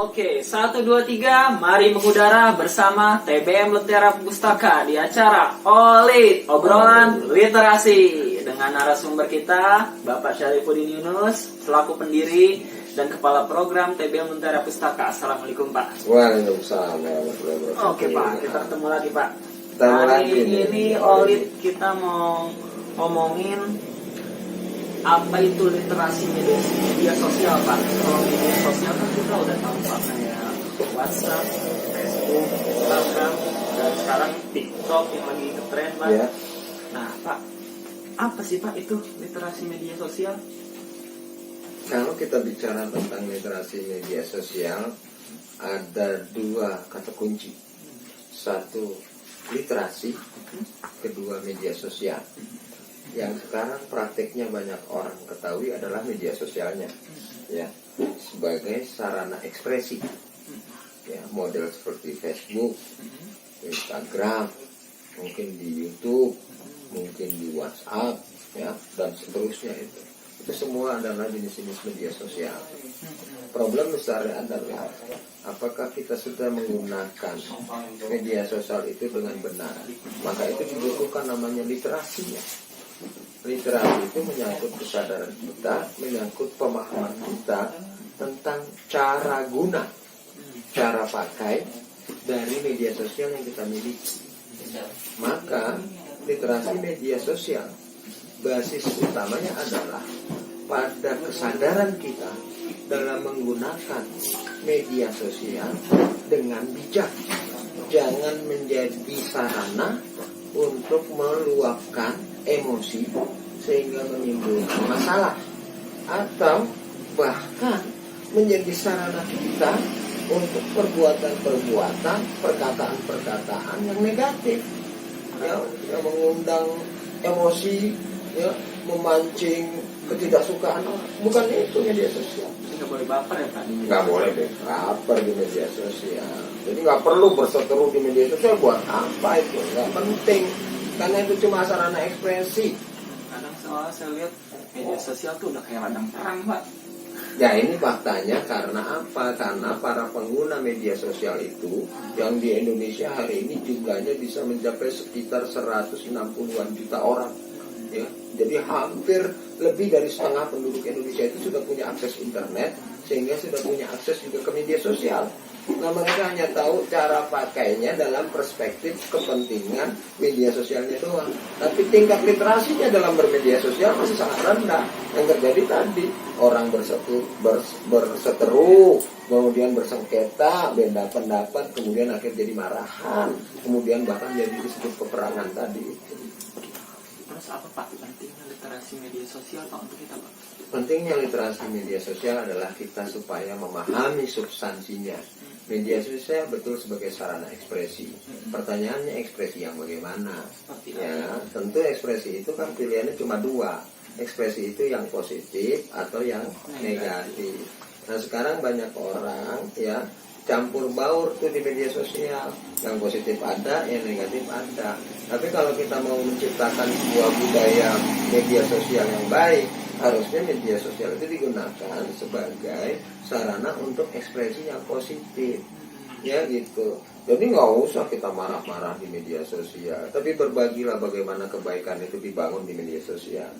Oke, 1, 2, 3, mari mengudara bersama TBM Lentera Pustaka di acara OLIT, obrolan literasi. Dengan narasumber kita, Bapak Syarifuddin Yunus, selaku pendiri dan Kepala Program TBM Lentera Pustaka. Assalamualaikum Pak. Waalaikumsalam. Oke Pak, kita ketemu lagi Pak. Ketemu lagi ini OLIT kita mau ngomongin apa itu literasi media sosial Pak. Kalau media sosial kan kita udah tahu Pak, kayak WhatsApp, Facebook, Instagram, dan sekarang TikTok yang lagi ngetren Pak. Ya. Nah Pak, apa sih Pak itu literasi media sosial? Kalau kita bicara tentang literasi media sosial, ada dua kata kunci. Satu, literasi. Kedua, media sosial. Yang sekarang prakteknya banyak orang ketahui adalah media sosialnya, ya, sebagai sarana ekspresi, ya, model seperti Facebook, Instagram, mungkin di YouTube, mungkin di WhatsApp, ya, dan seterusnya itu semua adalah jenis-jenis media sosial. Problem besarnya adalah apakah kita sudah menggunakan media sosial itu dengan benar. Maka itu dibutuhkan namanya literasinya. Literasi itu menyangkut kesadaran kita, menyangkut pemahaman kita tentang cara guna, cara pakai dari media sosial yang kita miliki. Maka literasi media sosial basis utamanya adalah pada kesadaran kita dalam menggunakan media sosial dengan bijak. Jangan menjadi sarana untuk meluapkan emosi sehingga menimbulkan masalah, atau bahkan menjadi sarana kita untuk perbuatan-perbuatan, perkataan-perkataan yang negatif, ya, yang mengundang emosi, ya, memancing ketidaksukaan. Bukan itu media sosial. Nggak boleh baper ya Pak? Nggak boleh deh baper di media sosial. Jadi nggak perlu berseteru di media sosial. Buat apa itu? Nggak penting. Karena itu cuma sarana ekspresi. Kadang soalnya saya lihat media sosial tuh udah kayak ladang perang Pak. Ya, ini faktanya karena apa? Karena para pengguna media sosial itu yang di Indonesia hari ini jumlahnya bisa mencapai sekitar 160-an juta orang. Ya, jadi hampir lebih dari setengah penduduk Indonesia itu sudah punya akses internet, sehingga sudah punya akses juga ke media sosial. Nah, mereka hanya tahu cara pakainya dalam perspektif kepentingan media sosialnya doang. Tapi tingkat literasinya dalam bermedia sosial masih sangat rendah. Yang terjadi tadi, orang berseteru, kemudian bersengketa, beda pendapat, kemudian akhirnya jadi marahan, kemudian bahkan jadi disebut peperangan tadi. Terus apa Pak pentingnya literasi media sosial Pak untuk kita Pak? Pentingnya literasi media sosial adalah kita supaya memahami substansinya. Media sosial betul sebagai sarana ekspresi. Pertanyaannya ekspresi yang bagaimana? Ya, tentu ekspresi itu kan pilihannya cuma dua. Ekspresi itu yang positif atau yang negatif. Nah, sekarang banyak orang, ya, campur baur tuh di media sosial. Yang positif ada, yang negatif ada. Tapi kalau kita mau menciptakan sebuah budaya media sosial yang baik, harusnya media sosial itu digunakan sebagai sarana untuk ekspresi yang positif, ya gitu. Jadi nggak usah kita marah-marah di media sosial, tapi berbagilah bagaimana kebaikan itu dibangun di media sosial.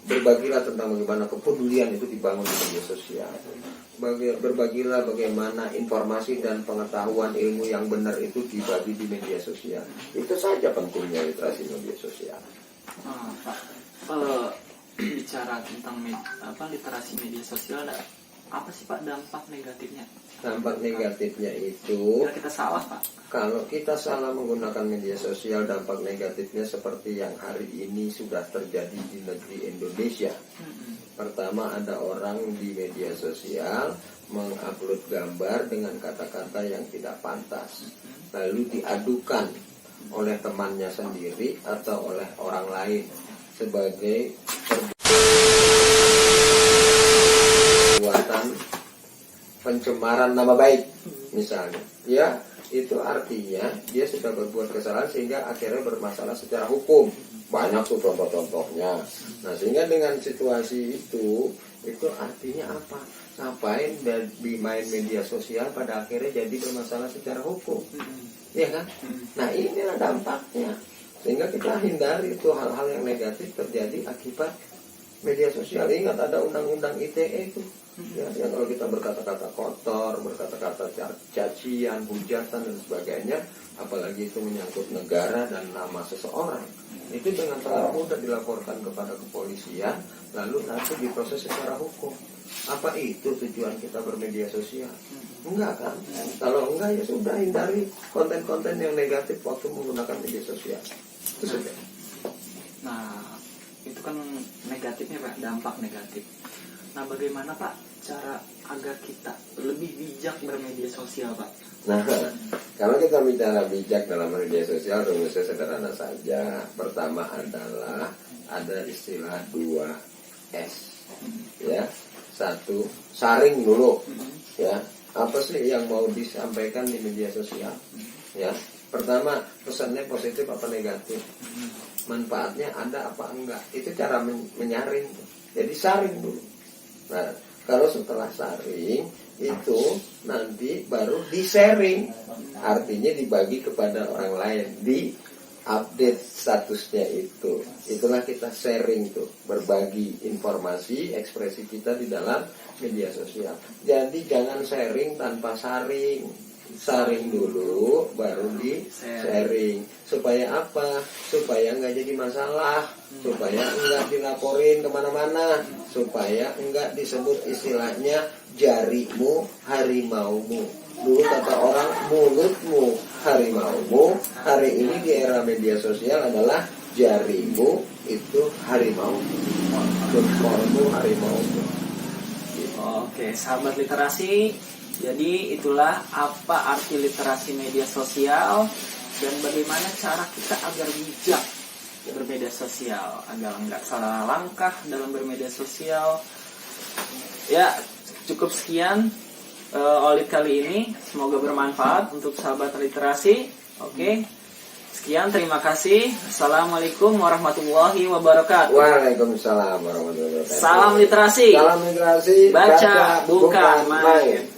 Berbagilah tentang bagaimana kepedulian itu dibangun di media sosial. Berbagilah bagaimana informasi dan pengetahuan ilmu yang benar itu dibagi di media sosial. Itu saja pentingnya literasi media sosial. Pak, bicara tentang literasi media sosial, ada apa sih Pak dampak negatifnya? Dampak negatifnya itu, kita salah Pak. kalau kita salah menggunakan media sosial, dampak negatifnya seperti yang hari ini sudah terjadi di negeri Indonesia. Pertama, ada orang di media sosial mengupload gambar dengan kata-kata yang tidak pantas, lalu diadukan oleh temannya sendiri atau oleh orang lain sebagai perbuatan pencemaran nama baik, misalnya, ya, itu artinya dia sudah berbuat kesalahan sehingga akhirnya bermasalah secara hukum. Banyak tuh contoh-contohnya. Nah, sehingga dengan situasi itu artinya apa? Ngapain main media sosial pada akhirnya jadi bermasalah secara hukum? Iya kan? Nah, inilah dampaknya. Sehingga kita hindari itu hal-hal yang negatif terjadi akibat media sosial. Ingat ada undang-undang ITE itu. Ya, yang kalau kita berkata-kata kotor, berkata-kata cacian, hujatan dan sebagainya, apalagi itu menyangkut negara dan nama seseorang, itu dengan sangat mudah dilaporkan kepada kepolisian, lalu nanti diproses secara hukum. Apa itu tujuan kita bermedia sosial? Enggak kan? Kalau enggak ya sudah, hindari konten-konten yang negatif waktu menggunakan media sosial. Itu saja. Nah, itu kan negatifnya Pak, dampak negatif. Nah, bagaimana Pak cara agar kita lebih bijak bermedia sosial Pak? Nah, kalau kita bicara bijak dalam media sosial, rumusnya sederhana saja. Pertama adalah ada istilah 2S, ya. 1, saring dulu, ya. Apa sih yang mau disampaikan di media sosial? Ya, pertama pesannya positif apa negatif? Manfaatnya ada apa enggak? Itu cara menyaring. Jadi saring dulu. Nah, kalau setelah saring itu nanti baru di-sharing. Artinya dibagi kepada orang lain, di update statusnya itu. Itulah kita sharing tuh, berbagi informasi, ekspresi kita di dalam media sosial. Jadi jangan sharing tanpa saring. Saring dulu baru di sharing. Supaya apa? Supaya nggak jadi masalah, supaya nggak dilaporin kemana-mana, supaya nggak disebut istilahnya jarimu harimaumu. Dulu kata orang mulutmu harimaumu. Hari ini di era media sosial adalah jarimu itu harimau, jempolmu harimaumu. Oke, sahabat literasi. Jadi itulah apa arti literasi media sosial dan bagaimana cara kita agar bijak bermedia sosial, agar nggak salah langkah dalam bermedia sosial. Ya, cukup sekian Olid kali ini. Semoga bermanfaat untuk sahabat literasi. Oke, sekian, terima kasih. Assalamualaikum warahmatullahi wabarakatuh. Waalaikumsalam warahmatullahi wabarakatuh. Salam literasi. Salam literasi. Baca bukan main.